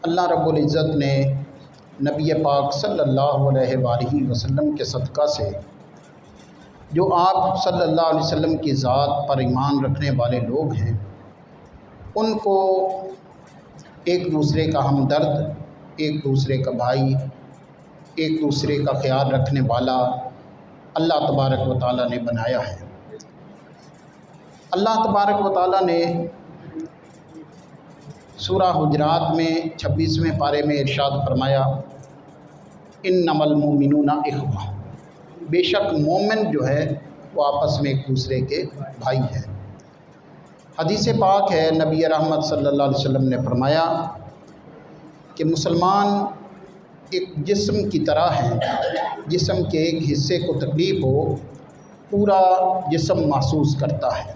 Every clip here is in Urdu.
اللہ رب العزت نے نبی پاک صلی اللہ علیہ وآلہ وسلم کے صدقہ سے جو آپ صلی اللہ علیہ وسلم کی ذات پر ایمان رکھنے والے لوگ ہیں ان کو ایک دوسرے کا ہمدرد، ایک دوسرے کا بھائی، ایک دوسرے کا خیال رکھنے والا اللہ تبارک و تعالیٰ نے بنایا ہے۔ اللہ تبارک و تعالیٰ نے سورہ حجرات میں 26ویں پارے میں ارشاد فرمایا، انما المؤمنون اخوہ، بے شک مومن جو ہے وہ آپس میں ایک دوسرے کے بھائی ہیں۔ حدیث پاک ہے، نبی رحمت صلی اللہ علیہ وسلم نے فرمایا کہ مسلمان ایک جسم کی طرح ہیں، جسم کے ایک حصے کو تکلیف ہو پورا جسم محسوس کرتا ہے۔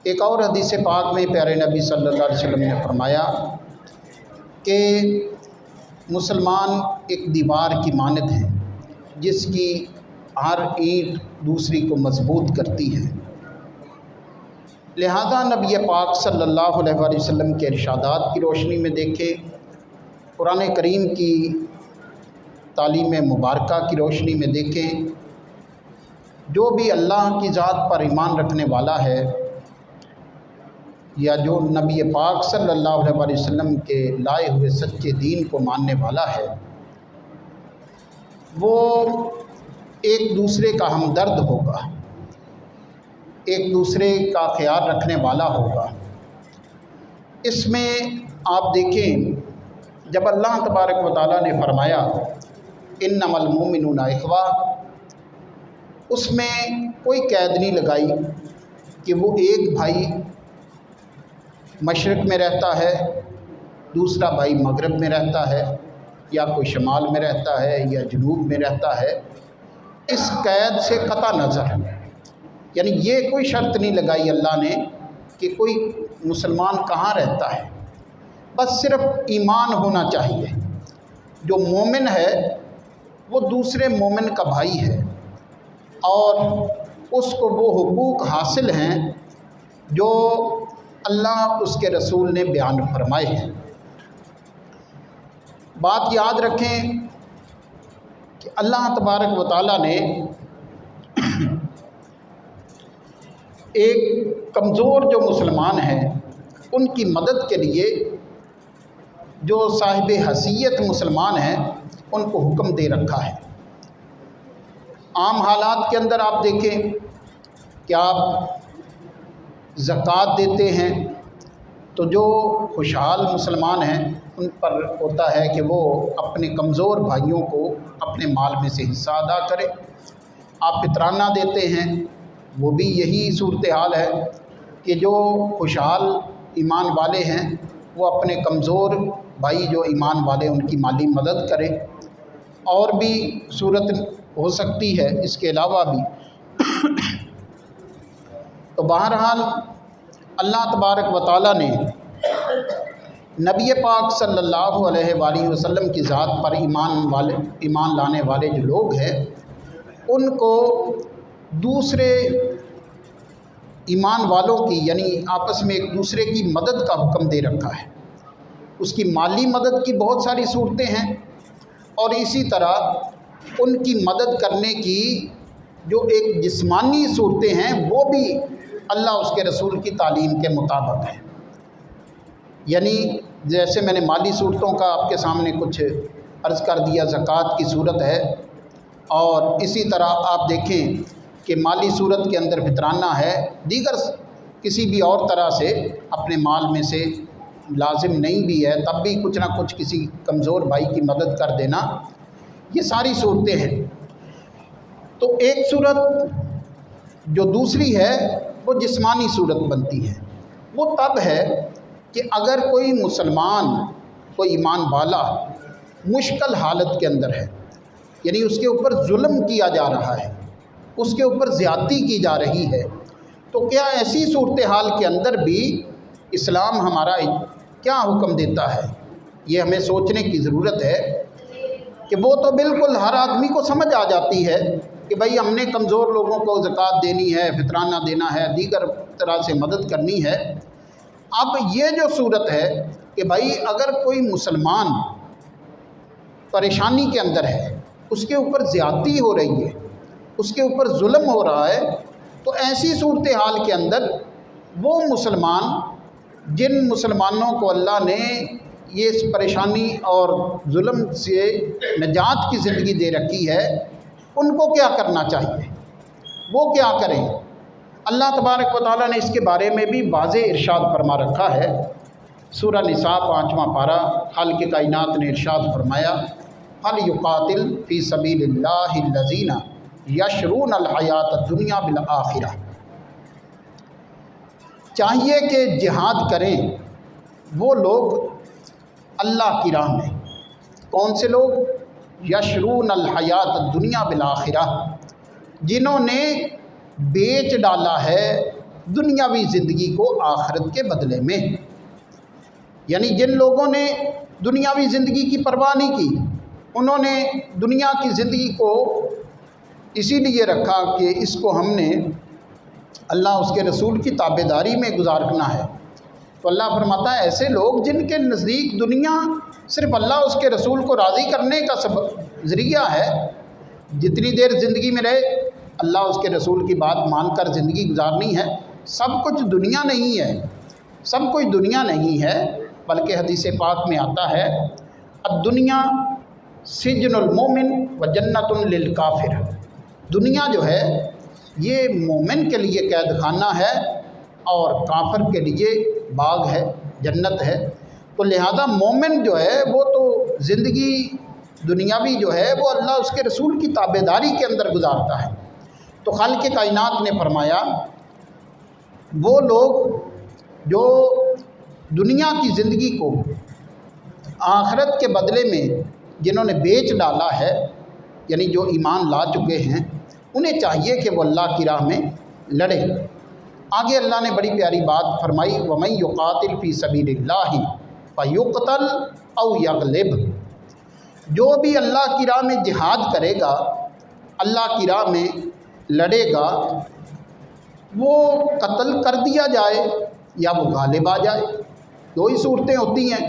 ایک اور حدیث پاک میں پیارے نبی صلی اللہ علیہ وسلم نے فرمایا کہ مسلمان ایک دیوار کی مانند ہے جس کی ہر اینٹ دوسری کو مضبوط کرتی ہے۔ لہذا نبی پاک صلی اللہ علیہ وآلہ وسلم کے ارشادات کی روشنی میں دیکھیں، قرآن کریم کی تعلیم مبارکہ کی روشنی میں دیکھیں، جو بھی اللہ کی ذات پر ایمان رکھنے والا ہے یا جو نبی پاک صلی اللہ علیہ وآلہ وسلم کے لائے ہوئے سچے دین کو ماننے والا ہے، وہ ایک دوسرے کا ہمدرد ہوگا، ایک دوسرے کا خیال رکھنے والا ہوگا۔ اس میں آپ دیکھیں، جب اللہ تبارک و تعالیٰ نے فرمایا انما المؤمنون اخوہ، اس میں کوئی قید نہیں لگائی کہ وہ ایک بھائی مشرق میں رہتا ہے، دوسرا بھائی مغرب میں رہتا ہے، یا کوئی شمال میں رہتا ہے یا جنوب میں رہتا ہے۔ اس قید سے قطع نظر، یعنی یہ کوئی شرط نہیں لگائی اللہ نے کہ کوئی مسلمان کہاں رہتا ہے، بس صرف ایمان ہونا چاہیے۔ جو مومن ہے وہ دوسرے مومن کا بھائی ہے اور اس کو وہ حقوق حاصل ہیں جو اللہ اس کے رسول نے بیان فرمائے ہیں۔ بات یاد رکھیں کہ اللہ تبارک و تعالیٰ نے ایک کمزور جو مسلمان ہیں ان کی مدد کے لیے جو صاحب حیثیت مسلمان ہیں ان کو حکم دے رکھا ہے۔ عام حالات کے اندر آپ دیکھیں کہ آپ زکوٰۃ دیتے ہیں تو جو خوشحال مسلمان ہیں ان پر ہوتا ہے کہ وہ اپنے کمزور بھائیوں کو اپنے مال میں سے حصہ ادا کرے۔ آپ فطرانہ دیتے ہیں، وہ بھی یہی صورتحال ہے کہ جو خوشحال ایمان والے ہیں وہ اپنے کمزور بھائی جو ایمان والے ان کی مالی مدد کرے۔ اور بھی صورت ہو سکتی ہے اس کے علاوہ بھی۔ تو بہرحال اللہ تبارک و تعالیٰ نے نبی پاک صلی اللہ علیہ وآلہ وسلم کی ذات پر ایمان لانے والے جو لوگ ہیں ان کو دوسرے ایمان والوں کی، یعنی آپس میں ایک دوسرے کی مدد کا حکم دے رکھا ہے۔ اس کی مالی مدد کی بہت ساری صورتیں ہیں اور اسی طرح ان کی مدد کرنے کی جو ایک جسمانی صورتیں ہیں وہ بھی اللہ اس کے رسول کی تعلیم کے مطابق ہے۔ یعنی جیسے میں نے مالی صورتوں کا آپ کے سامنے کچھ عرض کر دیا، زکوٰۃ کی صورت ہے، اور اسی طرح آپ دیکھیں کہ مالی صورت کے اندر فطرانہ ہے، دیگر کسی بھی اور طرح سے اپنے مال میں سے لازم نہیں بھی ہے تب بھی کچھ نہ کچھ کسی کمزور بھائی کی مدد کر دینا، یہ ساری صورتیں ہیں۔ تو ایک صورت جو دوسری ہے وہ جسمانی صورت بنتی ہے۔ وہ تب ہے کہ اگر کوئی مسلمان، کوئی ایمان والا مشکل حالت کے اندر ہے، یعنی اس کے اوپر ظلم کیا جا رہا ہے، اس کے اوپر زیادتی کی جا رہی ہے، تو کیا ایسی صورتحال کے اندر بھی اسلام ہمارا کیا حکم دیتا ہے؟ یہ ہمیں سوچنے کی ضرورت ہے کہ وہ تو بالکل ہر آدمی کو سمجھ آ جاتی ہے کہ بھائی ہم نے کمزور لوگوں کو زکوٰۃ دینی ہے، فطرانہ دینا ہے، دیگر طرح سے مدد کرنی ہے۔ اب یہ جو صورت ہے کہ بھائی اگر کوئی مسلمان پریشانی کے اندر ہے، اس کے اوپر زیادتی ہو رہی ہے، اس کے اوپر ظلم ہو رہا ہے، تو ایسی صورتحال کے اندر وہ مسلمان جن مسلمانوں کو اللہ نے یہ اس پریشانی اور ظلم سے نجات کی زندگی دے رکھی ہے، ان کو کیا کرنا چاہیے، وہ کیا کریں؟ اللہ تبارک و تعالیٰ نے اس کے بارے میں بھی واضح ارشاد فرما رکھا ہے۔ سورہ نساء 5واں پارہ، خالق کائنات نے ارشاد فرمایا، فَلْيُقَاتِلْ فِي سَبِيلِ اللَّهِ الَّذِينَ يَشْرُونَ الْحَيَاةَ الدُّنْيَا بِالْآخِرَةِ، چاہیے کہ جہاد کریں وہ لوگ اللہ کی راہ میں۔ کون سے لوگ؟ یشرون الحیات الدنیا بالآخرہ، جنہوں نے بیچ ڈالا ہے دنیاوی زندگی کو آخرت کے بدلے میں۔ یعنی جن لوگوں نے دنیاوی زندگی کی پرواہ نہیں کی، انہوں نے دنیا کی زندگی کو اسی لیے رکھا کہ اس کو ہم نے اللہ اس کے رسول کی تابعداری میں گزارنا ہے، تو اللہ فرماتا ہے ایسے لوگ جن کے نزدیک دنیا صرف اللہ اس کے رسول کو راضی کرنے کا ذریعہ ہے، جتنی دیر زندگی میں رہے اللہ اس کے رسول کی بات مان کر زندگی گزارنی ہے۔ سب کچھ دنیا نہیں ہے، سب کچھ دنیا نہیں ہے، بلکہ حدیث پاک میں آتا ہے الدنیا سجن المومن و جنت للکافر، دنیا جو ہے یہ مومن کے لیے قید خانہ ہے اور کافر کے لیے باغ ہے، جنت ہے۔ تو لہذا مومن جو ہے وہ تو زندگی دنیاوی جو ہے وہ اللہ اس کے رسول کی تابعداری کے اندر گزارتا ہے۔ تو خالق کائنات نے فرمایا وہ لوگ جو دنیا کی زندگی کو آخرت کے بدلے میں جنہوں نے بیچ ڈالا ہے، یعنی جو ایمان لا چکے ہیں، انہیں چاہیے کہ وہ اللہ کی راہ میں لڑے۔ آگے اللہ نے بڑی پیاری بات فرمائی، وَمَن يُقَاتِلْ فِي سَبِيلِ اللَّهِ فَيُقْتَلْ أَوْ يَغْلِبْ، جو بھی اللہ کی راہ میں جہاد کرے گا، اللہ کی راہ میں لڑے گا، وہ قتل کر دیا جائے یا وہ غالب آ جائے، دو ہی صورتیں ہوتی ہیں۔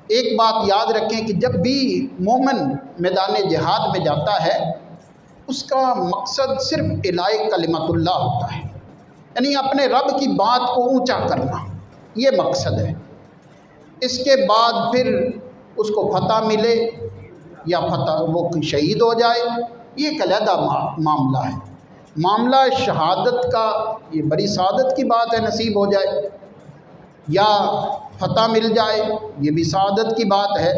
ایک بات یاد رکھیں کہ جب بھی مومن میدان جہاد میں جاتا ہے، اس کا مقصد صرف اعلاء کلمت اللہ ہوتا ہے، یعنی اپنے رب کی بات کو اونچا کرنا، یہ مقصد ہے۔ اس کے بعد پھر اس کو فتح ملے یا فتح وہ شہید ہو جائے، یہ ایک علیحدہ معاملہ ہے۔ معاملہ شہادت کا، یہ بڑی سعادت کی بات ہے، نصیب ہو جائے یا فتح مل جائے، یہ بھی سعادت کی بات ہے۔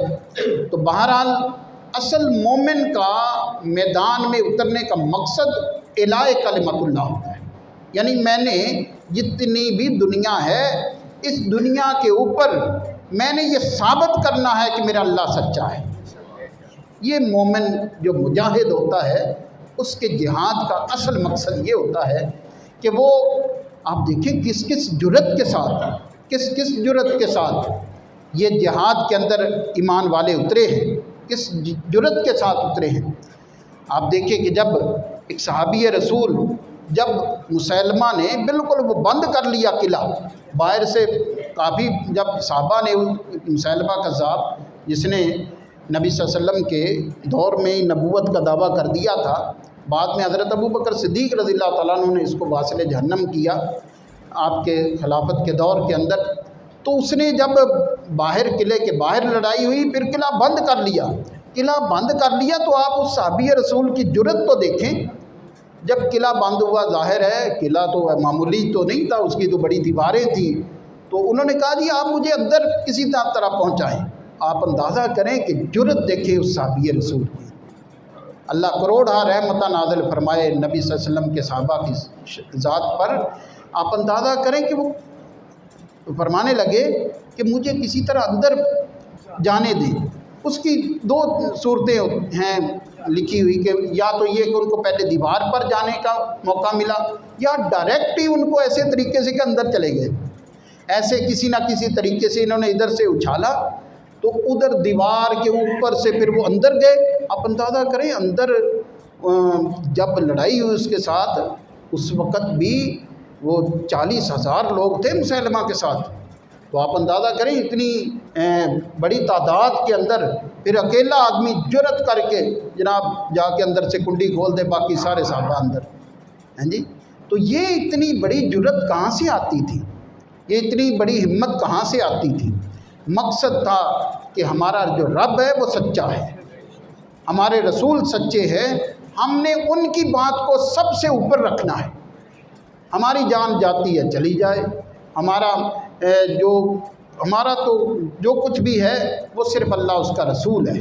تو بہرحال اصل مومن کا میدان میں اترنے کا مقصد اعلاء کلمت اللہ ہوتا ہے، یعنی میں نے جتنی بھی دنیا ہے اس دنیا کے اوپر میں نے یہ ثابت کرنا ہے کہ میرا اللہ سچا ہے۔ یہ مومن جو مجاہد ہوتا ہے اس کے جہاد کا اصل مقصد یہ ہوتا ہے کہ وہ، آپ دیکھیں کس کس جرأت کے ساتھ، کس جرأت کے ساتھ یہ جہاد کے اندر ایمان والے اترے ہیں، کس جرأت کے ساتھ اترے ہیں۔ آپ دیکھیں کہ جب ایک صحابی رسول، جب مسلمہ نے بالکل وہ بند کر لیا قلعہ باہر سے، کافی جب صحابہ نے مسلمہ کذاب جس نے نبی صلی اللہ علیہ وسلم کے دور میں نبوت کا دعویٰ کر دیا تھا، بعد میں حضرت ابوبکر صدیق رضی اللہ تعالیٰ عنہ نے اس کو واصل جہنم کیا آپ کے خلافت کے دور کے اندر، تو اس نے جب باہر قلعے کے باہر لڑائی ہوئی، پھر قلعہ بند کر لیا۔ قلعہ بند کر لیا تو آپ اس صحابی رسول کی جرأت تو دیکھیں، جب قلعہ بند ہوا، ظاہر ہے قلعہ تو معمولی تو نہیں تھا، اس کی تو بڑی دیواریں تھیں، تو انہوں نے کہا جی آپ مجھے اندر کسی طرح پہنچائیں۔ آپ اندازہ کریں کہ جرأت دیکھیں اس صحابی رسول کی۔ اللہ کروڑا رحمتہ نازل فرمائے نبی صلی اللہ علیہ وسلم کے صحابہ کی ذات پر۔ آپ اندازہ کریں کہ وہ فرمانے لگے کہ مجھے کسی طرح اندر جانے دیں۔ اس کی دو صورتیں ہیں لکھی ہوئی کہ یا تو یہ کہ ان کو پہلے دیوار پر جانے کا موقع ملا، یا ڈائریکٹ ہی ان کو ایسے طریقے سے کہ اندر چلے گئے، ایسے کسی نہ کسی طریقے سے انہوں نے ادھر سے اچھالا تو ادھر دیوار کے اوپر سے پھر وہ اندر گئے۔ آپ اندازہ کریں اندر جب لڑائی ہوئی اس کے ساتھ، اس وقت بھی وہ 40,000 لوگ تھے مسلمہ کے ساتھ، تو آپ اندازہ کریں اتنی بڑی تعداد کے اندر پھر اکیلا آدمی جرأت کر کے جناب جا کے اندر سے کنڈی کھول دے، باقی سارے صحابہ اندر ہیں جی۔ تو یہ اتنی بڑی جرأت کہاں سے آتی تھی، یہ اتنی بڑی ہمت کہاں سے آتی تھی؟ مقصد تھا کہ ہمارا جو رب ہے وہ سچا ہے، ہمارے رسول سچے ہیں، ہم نے ان کی بات کو سب سے اوپر رکھنا ہے۔ ہماری جان جاتی ہے چلی جائے، ہمارا تو جو کچھ بھی ہے وہ صرف اللہ اس کا رسول ہے۔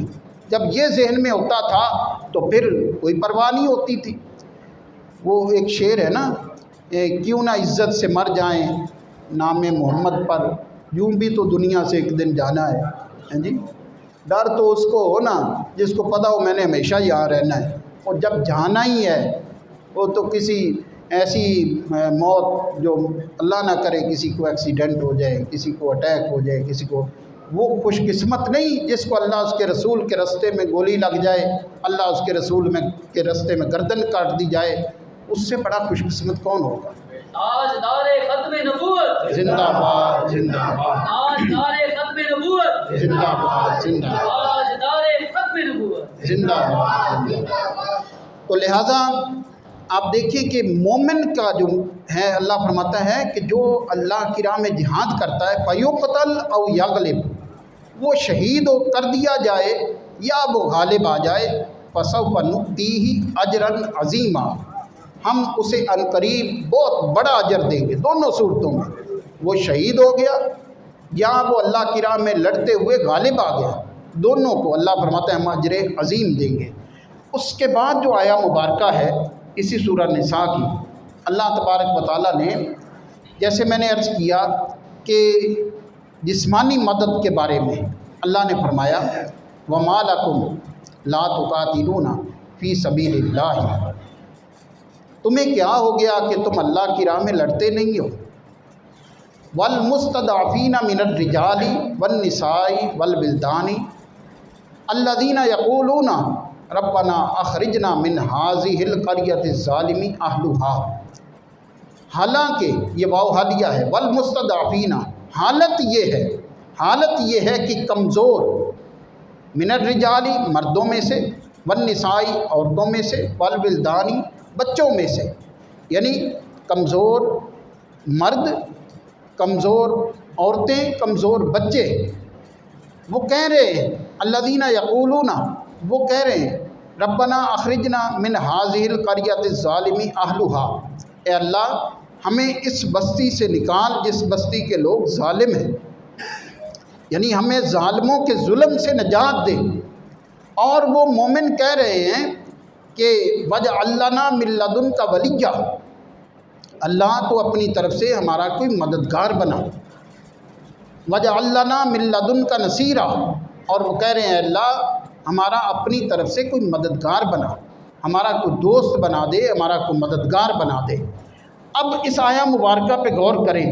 جب یہ ذہن میں ہوتا تھا تو پھر کوئی پرواہ نہیں ہوتی تھی۔ وہ ایک شعر ہے نا، کیوں نہ عزت سے مر جائیں نام محمد پر، یوں بھی تو دنیا سے ایک دن جانا ہے جی۔ ڈر تو اس کو ہو نا جس کو پتہ ہو میں نے ہمیشہ یہاں رہنا ہے، اور جب جانا ہی ہے وہ تو کسی ایسی موت جو اللہ نہ کرے، کسی کو ایکسیڈنٹ ہو جائے، کسی کو اٹیک ہو جائے، کسی کو، وہ خوش قسمت نہیں جس کو اللہ اس کے رسول کے رستے میں گولی لگ جائے، اللہ اس کے رسول کے رستے میں گردن کاٹ دی جائے، اس سے بڑا خوش قسمت کون ہوگا؟ تاجدار ختم نبوت زندہ باد زندہ باد، تاجدار ختم نبوت زندہ باد زندہ باد، تاجدار ختم نبوت زندہ باد۔ تو لہٰذا آپ دیکھیے کہ مومن کا جو ہے، اللہ فرماتا ہے کہ جو اللہ کی راہ میں جہاد کرتا ہے فَيُقْتَلْ أَوْ يَغْلِبْ، وہ شہید ہو کر دیا جائے یا وہ غالب آ جائے، فَسَوْفَ نُؤْتِيهِ أَجْرًا عَظِيمًا، ہم اسے عنقریب بہت بڑا اجر دیں گے۔ دونوں صورتوں میں وہ شہید ہو گیا یا وہ اللہ کی راہ میں لڑتے ہوئے غالب آ گیا، دونوں کو اللہ فرماتا ہے ہم اجر عظیم دیں گے۔ اس کے بعد جو آیا مبارکہ ہے اسی سورہ نساء کی، اللہ تبارک و تعالیٰ نے، جیسے میں نے عرض کیا کہ جسمانی مدد کے بارے میں اللہ نے فرمایا وَمَا لَكُمْ لَا تُقَاتِلُونَ فِي سَبِيلِ اللَّهِ، تمہیں کیا ہو گیا کہ تم اللہ کی راہ میں لڑتے نہیں ہو؟ وَالْمُسْتَضْعَفِينَ مِنَ الرِّجَالِ وَالنِّسَاءِ وَالْوِلْدَانِ الَّذِينَ يَقُولُونَ رَبَّنَا أَخْرِجْنَا مِنْ هَٰذِهِ الْقَرْيَةِ الظَّالِمِ أَهْلُهَا، حالانکہ یہ واو حالیہ ہے، وَالْمُسْتَضْعَفِينَ، حالت یہ ہے کہ کمزور، من الرجال مردوں میں سے، والنساء عورتوں میں سے، والولدان بچوں میں سے، یعنی کمزور مرد، کمزور عورتیں، کمزور بچے، وہ کہہ رہے ہیں الذین یقولون، وہ کہہ رہے ہیں ربنا اخرجنا من هذه القرية الظالم اهلها، اے اللہ ہمیں اس بستی سے نکال جس بستی کے لوگ ظالم ہیں، یعنی ہمیں ظالموں کے ظلم سے نجات دے۔ اور وہ مومن کہہ رہے ہیں کہ وَجْعَلْ لَنَا مِن لَّدُنْكَ وَلِيًّا، اللہ تو اپنی طرف سے ہمارا کوئی مددگار بنا، وَجْعَلْ لَنَا مِن لَّدُنْكَ نَصِيرًا، اور وہ کہہ رہے ہیں اللہ ہمارا اپنی طرف سے کوئی مددگار بنا، ہمارا کوئی دوست بنا دے، ہمارا کوئی مددگار بنا دے۔ اب اس آیا مبارکہ پہ غور کریں،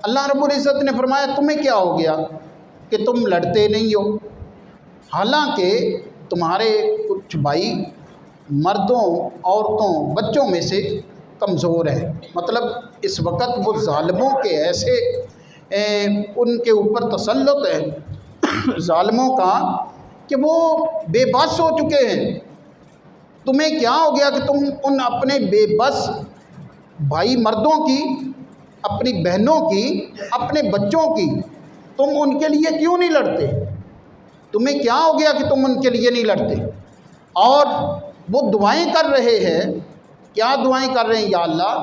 اللہ رب العزت نے فرمایا تمہیں کیا ہو گیا کہ تم لڑتے نہیں ہو، حالانکہ تمہارے کچھ بھائی مردوں، عورتوں، بچوں میں سے کمزور ہیں، مطلب اس وقت وہ ظالموں کے ایسے ان کے اوپر تسلط ہے ظالموں کا کہ وہ بے بس ہو چکے ہیں۔ تمہیں کیا ہو گیا کہ تم ان اپنے بے بس بھائی مردوں کی، اپنی بہنوں کی، اپنے بچوں کی، تم ان کے لیے کیوں نہیں لڑتے؟ تمہیں کیا ہو گیا کہ تم ان کے لیے نہیں لڑتے؟ اور وہ دعائیں کر رہے ہیں، کیا دعائیں کر رہے ہیں؟ یا اللہ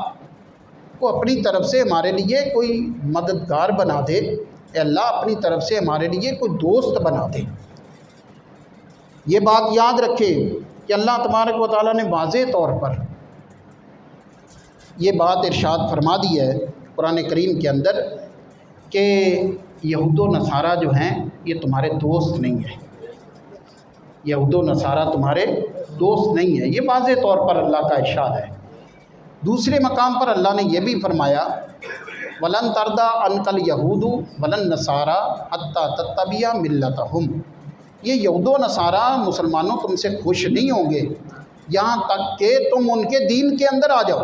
کو اپنی طرف سے ہمارے لیے کوئی مددگار بنا دے، اے اللہ اپنی طرف سے ہمارے لیے کوئی دوست بنا دے۔ یہ بات یاد رکھیں کہ اللہ تبارک و تعالیٰ نے واضح طور پر یہ بات ارشاد فرما دی ہے قرآن کریم کے اندر کہ یہود و نصارہ جو ہیں یہ تمہارے دوست نہیں ہیں، یہود و نصارہ تمہارے دوست نہیں ہیں، یہ واضح طور پر اللہ کا ارشاد ہے۔ دوسرے مقام پر اللہ نے یہ بھی فرمایا وَلَن تَرْضَىٰ عَنْكَ الْيَهُودُ وَلَا النَّصَارَىٰ حَتَّىٰ تَتَّبِعَ مِلَّتَهُمْ، یہ یہود و نصارہ مسلمانوں تم سے خوش نہیں ہوں گے یہاں تک کہ تم ان کے دین کے اندر آ جاؤ۔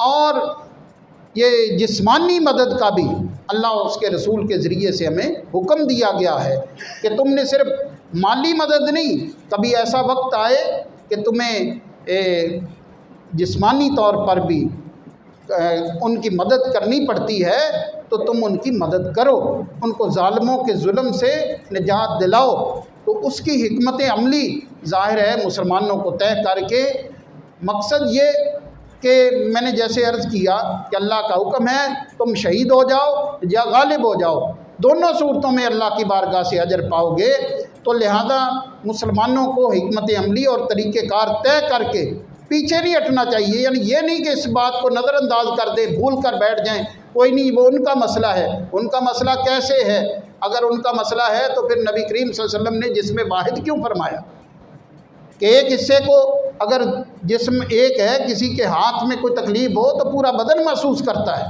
اور یہ جسمانی مدد کا بھی اللہ اور اس کے رسول کے ذریعے سے ہمیں حکم دیا گیا ہے کہ تم نے صرف مالی مدد نہیں، کبھی ایسا وقت آئے کہ تمہیں جسمانی طور پر بھی ان کی مدد کرنی پڑتی ہے تو تم ان کی مدد کرو، ان کو ظالموں کے ظلم سے نجات دلاؤ۔ تو اس کی حکمت عملی ظاہر ہے مسلمانوں کو طے کر کے، مقصد یہ کہ میں نے جیسے عرض کیا کہ اللہ کا حکم ہے تم شہید ہو جاؤ یا غالب ہو جاؤ، دونوں صورتوں میں اللہ کی بارگاہ سے اجر پاؤ گے۔ تو لہذا مسلمانوں کو حکمت عملی اور طریقہ کار طے کر کے پیچھے نہیں ہٹنا چاہیے، یعنی یہ نہیں کہ اس بات کو نظر انداز کر دیں، بھول کر بیٹھ جائیں، کوئی نہیں وہ ان کا مسئلہ ہے۔ ان کا مسئلہ کیسے ہے؟ اگر ان کا مسئلہ ہے تو پھر نبی کریم صلی اللہ علیہ وسلم نے جسم واحد کیوں فرمایا کہ ایک حصے کو، اگر جسم ایک ہے، کسی کے ہاتھ میں کوئی تکلیف ہو تو پورا بدن محسوس کرتا ہے،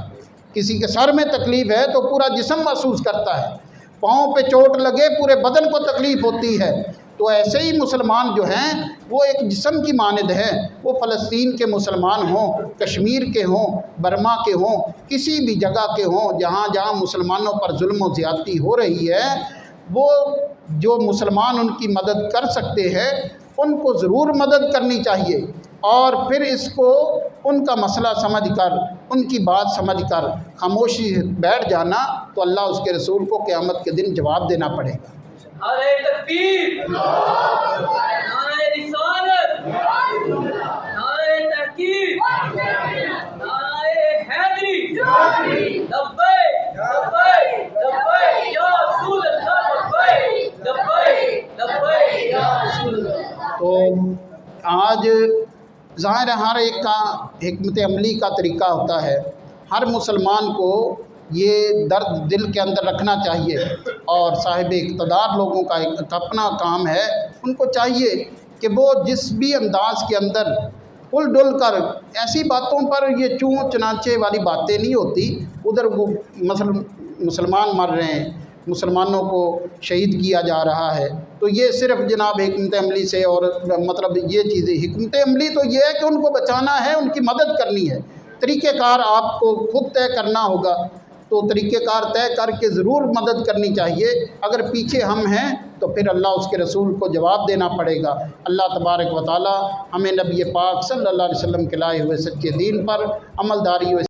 کسی کے سر میں تکلیف ہے تو پورا جسم محسوس کرتا ہے، پاؤں پہ چوٹ لگے پورے بدن کو تکلیف ہوتی ہے۔ تو ایسے ہی مسلمان جو ہیں وہ ایک جسم کی مانند ہیں، وہ فلسطین کے مسلمان ہوں، کشمیر کے ہوں، برما کے ہوں، کسی بھی جگہ کے ہوں جہاں جہاں مسلمانوں پر ظلم و زیادتی ہو رہی ہے، وہ جو مسلمان ان کی مدد کر سکتے ہیں ان کو ضرور مدد کرنی چاہیے، اور پھر اس کو ان کا مسئلہ سمجھ کر، ان کی بات سمجھ کر خاموشی بیٹھ جانا تو اللہ اس کے رسول کو قیامت کے دن جواب دینا پڑے گا۔ نعرہ تکبیر، نعرہ رسالت، نعرہ تحقیق، نعرہ حیدری، لبیک لبیک لبیک یا رسول اللہ، لبیک لبیک لبیک یا رسول اللہ۔ تو آج ظاہر ہر ایک کا حکمت عملی کا طریقہ ہوتا ہے، ہر مسلمان کو یہ درد دل کے اندر رکھنا چاہیے، اور صاحب اقتدار لوگوں کا ایک اپنا کام ہے، ان کو چاہیے کہ وہ جس بھی انداز کے اندر ال ڈل کر ایسی باتوں پر، یہ چوں چنانچے والی باتیں نہیں ہوتی، ادھر وہ مسلمان مر رہے ہیں، مسلمانوں کو شہید کیا جا رہا ہے، تو یہ صرف جناب حکمت عملی سے، اور مطلب یہ چیزیں حکمت عملی تو یہ ہے کہ ان کو بچانا ہے، ان کی مدد کرنی ہے، طریقہ کار آپ کو خود طے کرنا ہوگا، تو طریقہ کار طے کر کے ضرور مدد کرنی چاہیے۔ اگر پیچھے ہم ہیں تو پھر اللہ اس کے رسول کو جواب دینا پڑے گا۔ اللہ تبارک و تعالی ہمیں نبی پاک صلی اللہ علیہ وسلم کے لائے ہوئے سچے دین پر عمل داری